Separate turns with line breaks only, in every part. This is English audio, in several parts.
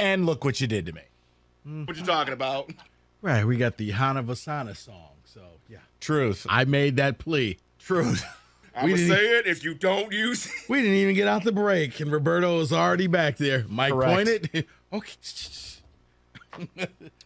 And look what you did to me.
What you talking about?
Right, we got the Hana Vasana song, so yeah.
Truth.
I made that plea.
Truth.
I'm going to say it if you don't use it.
We didn't even get out the break, and Roberto was already back there. Mike
Correct.
pointed. Okay.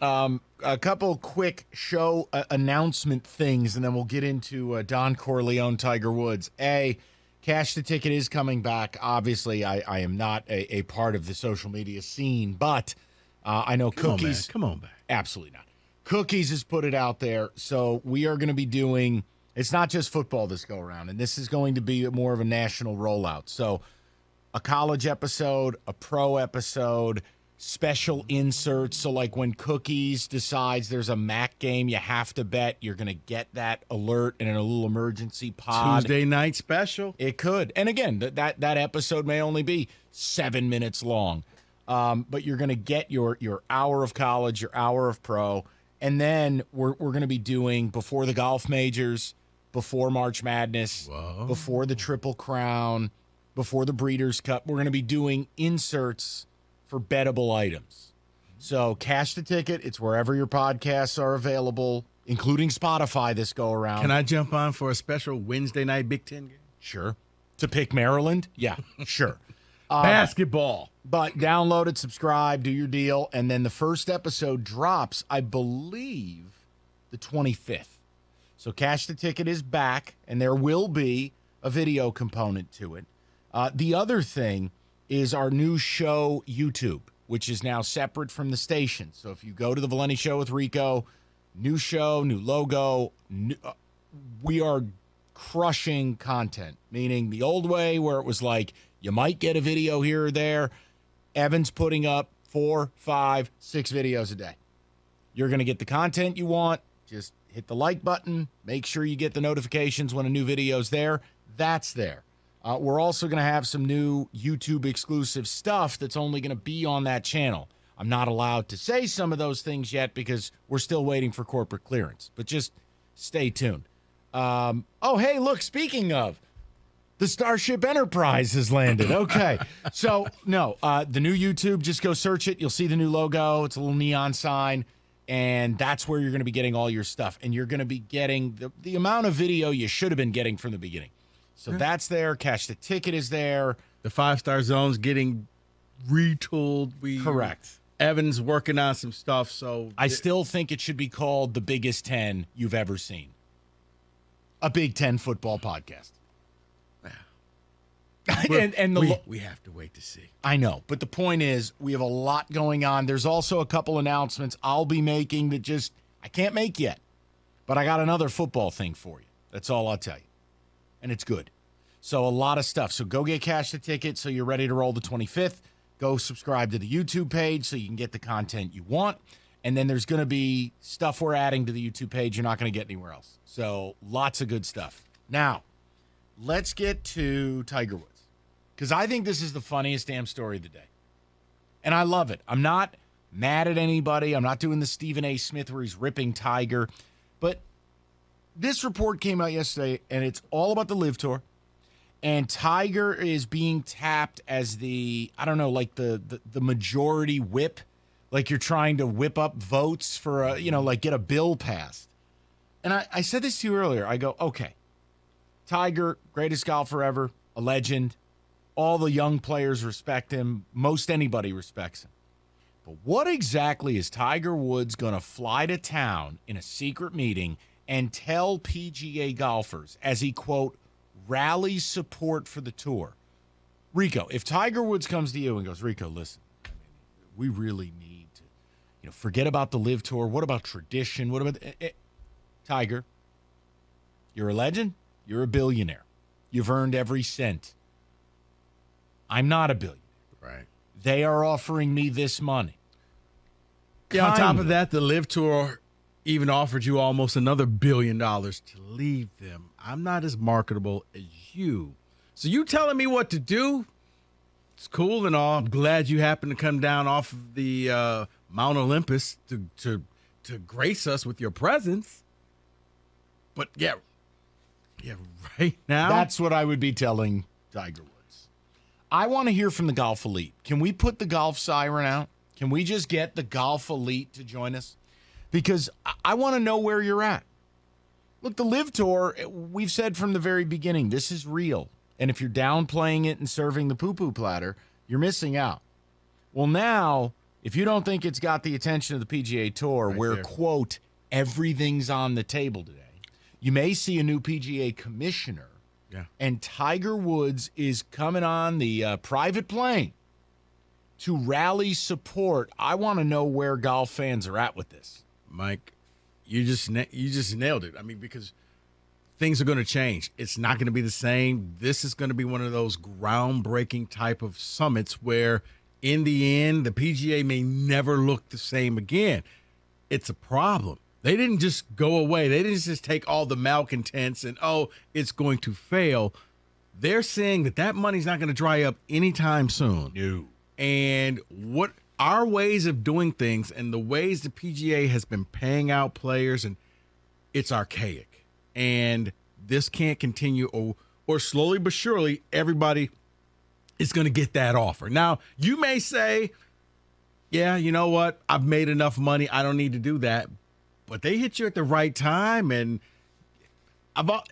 A couple quick show announcement things, and then we'll get into Don Corleone, Tiger Woods. Cash the Ticket is coming back. Obviously, I am not a part of the social media scene, but I know Cookies.
Come on back.
Absolutely not. Cookies has put it out there, so we are going to be doing. It's not just football this go around, and this is going to be more of a national rollout. So, a college episode, a pro episode, special inserts. So, like when Cookies decides there's a MAC game you have to bet, you're going to get that alert in a little emergency pod.
Tuesday night special.
It could. And again, that episode may only be 7 minutes long. But you're going to get your hour of college, your hour of pro. And then we're going to be doing before the golf majors, before March Madness, before the Triple Crown, before the Breeders' Cup. We're going to be doing inserts for bettable items. So cash the ticket. It's wherever your podcasts are available, including Spotify this go around.
Can I jump on for a special Wednesday night Big Ten game?
Sure. To pick Maryland? Yeah, sure.
Basketball.
But download it, subscribe, do your deal, and then the first episode drops, I believe, the 25th. So Cash the Ticket is back, and there will be a video component to it. The other thing is our new show, YouTube, which is now separate from the station. So if you go to the Valenti Show with Rico, new show, new logo, we are crushing content, meaning the old way where it was like you might get a video here or there. Evan's putting up 4, 5, 6 videos a day. You're going to get the content you want. Just hit the like button. Make sure you get the notifications when a new video's there. That's there. We're also going to have some new YouTube exclusive stuff that's only going to be on that channel. I'm not allowed to say some of those things yet because we're still waiting for corporate clearance. But just stay tuned. Hey, look, speaking of, the Starship Enterprise has landed. Okay. So, no, the new YouTube, just go search it. You'll see the new logo. It's a little neon sign, and that's where you're going to be getting all your stuff. And you're going to be getting the amount of video you should have been getting from the beginning. So that's there. Cash the Ticket is there.
The 5-star zone's getting retooled.
Correct.
Evan's working on some stuff. So
I still think it should be called the biggest 10 you've ever seen. A Big Ten football podcast.
We have to wait to see.
I know, but the point is we have a lot going on. There's also a couple announcements I'll be making that I can't make yet, but I got another football thing for you. That's all I'll tell you, and it's good. So a lot of stuff. So go get Cash the Ticket so you're ready to roll the 25th. Go subscribe to the YouTube page so you can get the content you want, and then there's going to be stuff we're adding to the YouTube page you're not going to get anywhere else. So lots of good stuff. Now, let's get to Tiger Woods. Because I think this is the funniest damn story of the day. And I love it. I'm not mad at anybody. I'm not doing the Stephen A. Smith where he's ripping Tiger. But this report came out yesterday, and it's all about the LIV Tour. And Tiger is being tapped as the majority whip. Like you're trying to whip up votes for, get a bill passed. And I said this to you earlier. I go, okay, Tiger, greatest golfer ever, a legend. All the young players respect him. Most anybody respects him. But what exactly is Tiger Woods going to fly to town in a secret meeting and tell PGA golfers as he, quote, rallies support for the tour? Rico, if Tiger Woods comes to you and goes, Rico, listen, we really need to, forget about the LIV Tour. What about tradition? What about Tiger? You're a legend. You're a billionaire. You've earned every cent. I'm not a billionaire.
Right.
They are offering me this money.
Yeah, on top of that, the LIV Tour even offered you almost another $1 billion to leave them. I'm not as marketable as you. So you telling me what to do? It's cool and all. I'm glad you happened to come down off of the Mount Olympus to grace us with your presence. But yeah, right now.
That's what I would be telling Tiger Woods. I want to hear from the golf elite. Can we put the golf siren out? Can we just get the golf elite to join us? Because I want to know where you're at. Look, the Live Tour, we've said from the very beginning, this is real. And if you're downplaying it and serving the poo-poo platter, you're missing out. Well, now, if you don't think it's got the attention of the PGA Tour, right where, quote, everything's on the table today, you may see a new PGA commissioner. Yeah. And Tiger Woods is coming on the private plane to rally support. I want to know where golf fans are at with this.
Mike, you just nailed it. I mean, because things are going to change. It's not going to be the same. This is going to be one of those groundbreaking type of summits where, in the end, the PGA may never look the same again. It's a problem. They didn't just go away. They didn't just take all the malcontents and, it's going to fail. They're saying that money's not going to dry up anytime soon.
No.
And what our ways of doing things and the ways the PGA has been paying out players, and it's archaic. And this can't continue, or slowly but surely, everybody is going to get that offer. Now, you may say, yeah, you know what? I've made enough money. I don't need to do that. But they hit you at the right time, and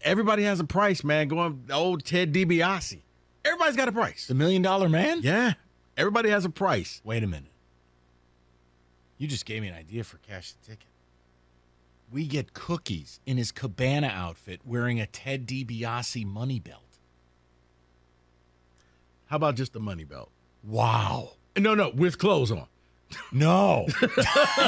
everybody has a price, man. Going old Ted DiBiase. Everybody's got a price.
The $1 Million Man?
Yeah. Everybody has a price.
Wait a minute. You just gave me an idea for Cash the Ticket. We get Cookies in his Cabana outfit wearing a Ted DiBiase money belt.
How about just the money belt?
Wow.
No, with clothes on.
No.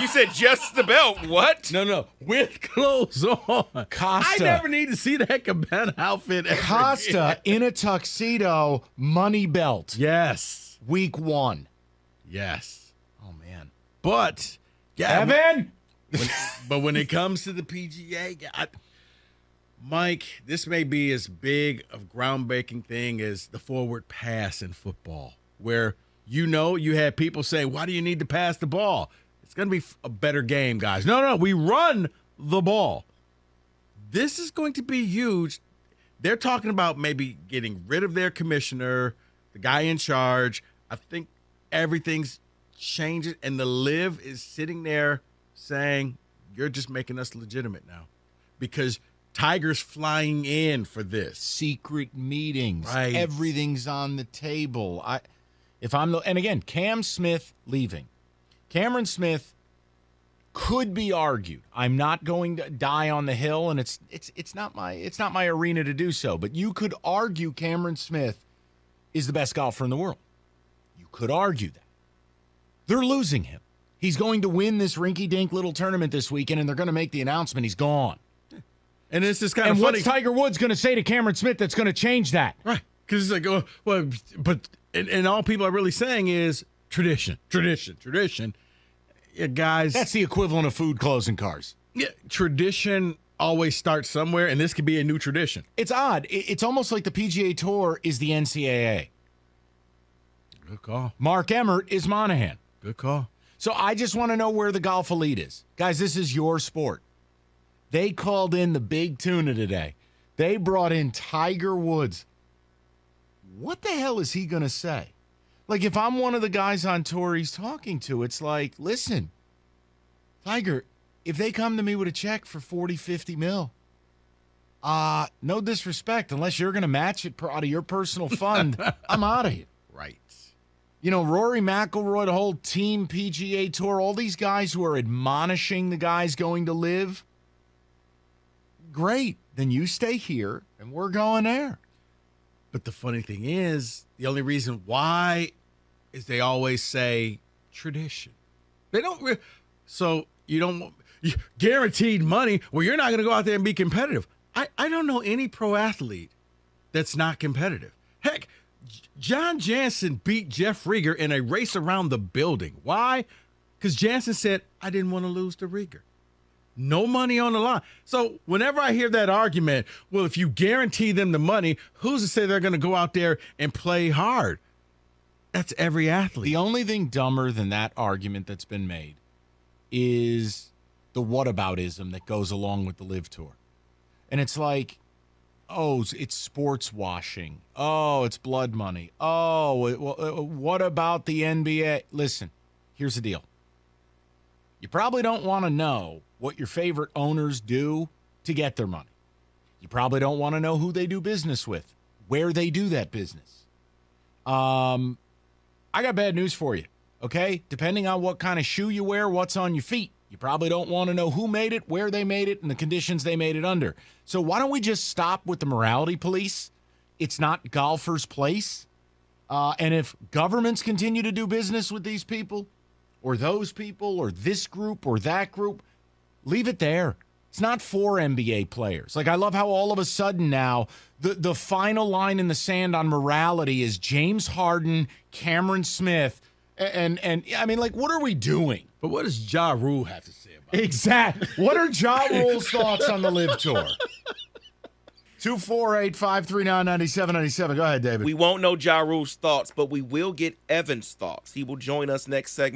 You said just the belt. What?
No, with clothes on.
Costa.
I never need to see that Cabana outfit ever
Costa
again.
in a tuxedo, money belt.
Yes.
Week 1.
Yes.
Oh, man.
But, yeah.
Evan?
But when it comes to the PGA, Mike, this may be as big of groundbreaking thing as the forward pass in football, where you had people say, why do you need to pass the ball? It's going to be a better game, guys. No, we run the ball. This is going to be huge. They're talking about maybe getting rid of their commissioner, the guy in charge. I think everything's changing, and the Live is sitting there saying, you're just making us legitimate now because Tiger's flying in for this.
Secret meetings.
Right.
Everything's on the table. And again, Cam Smith leaving. Cameron Smith could be argued. I'm not going to die on the hill, and it's not my arena to do so. But you could argue Cameron Smith is the best golfer in the world. You could argue that. They're losing him. He's going to win this rinky-dink little tournament this weekend, and they're going to make the announcement he's gone.
And it's just kind of
funny.
funny.
What's Tiger Woods going to say to Cameron Smith that's going to change that?
Right. Because it's like, and all people are really saying is tradition. Yeah, guys.
That's the equivalent of food, clothes, and cars.
Yeah, tradition always starts somewhere, and this could be a new tradition.
It's odd. It's almost like the PGA Tour is the NCAA.
Good call.
Mark Emmert is Monahan.
Good call.
So I just want to know where the golf elite is. Guys, this is your sport. They called in the big tuna today. They brought in Tiger Woods. What the hell is he going to say? Like, if I'm one of the guys on tour he's talking to, it's like, listen, Tiger, if they come to me with a check for 40, 50 mil, no disrespect, unless you're going to match it out of your personal fund, I'm out of here.
Right.
You know, Rory McIlroy, the whole team PGA Tour, all these guys who are admonishing the guys going to Live, great. Then you stay here, and we're going there.
But the funny thing is, the only reason why is they always say tradition. They don't. So guaranteed money. Well, you're not going to go out there and be competitive. I don't know any pro athlete that's not competitive. Heck, John Jansen beat Jeff Rieger in a race around the building. Why? Because Jansen said, I didn't want to lose to Rieger. No money on the line. So whenever I hear that argument, well, if you guarantee them the money, who's to say they're going to go out there and play hard? That's every athlete.
The only thing dumber than that argument that's been made is the whataboutism that goes along with the Live Tour. And it's like, oh, it's sports washing. Oh, it's blood money. Oh, what about the NBA? Listen, here's the deal. You probably don't want to know what your favorite owners do to get their money. You probably don't want to know who they do business with, where they do that business. I got bad news for you, okay? Depending on what kind of shoe you wear, what's on your feet, you probably don't want to know who made it, where they made it, and the conditions they made it under. So why don't we just stop with the morality police? It's not golfers' place. And if governments continue to do business with these people or those people or this group or that group, leave it there. It's not for NBA players. Like, I love how all of a sudden now the final line in the sand on morality is James Harden, Cameron Smith, and I mean, like, what are we doing?
But what does Ja Rule have to say about it?
Exactly. What are Ja Rule's thoughts on the Live Tour? 248-539-9797. Go ahead, David.
We won't know Ja Rule's thoughts, but we will get Evan's thoughts. He will join us next segment.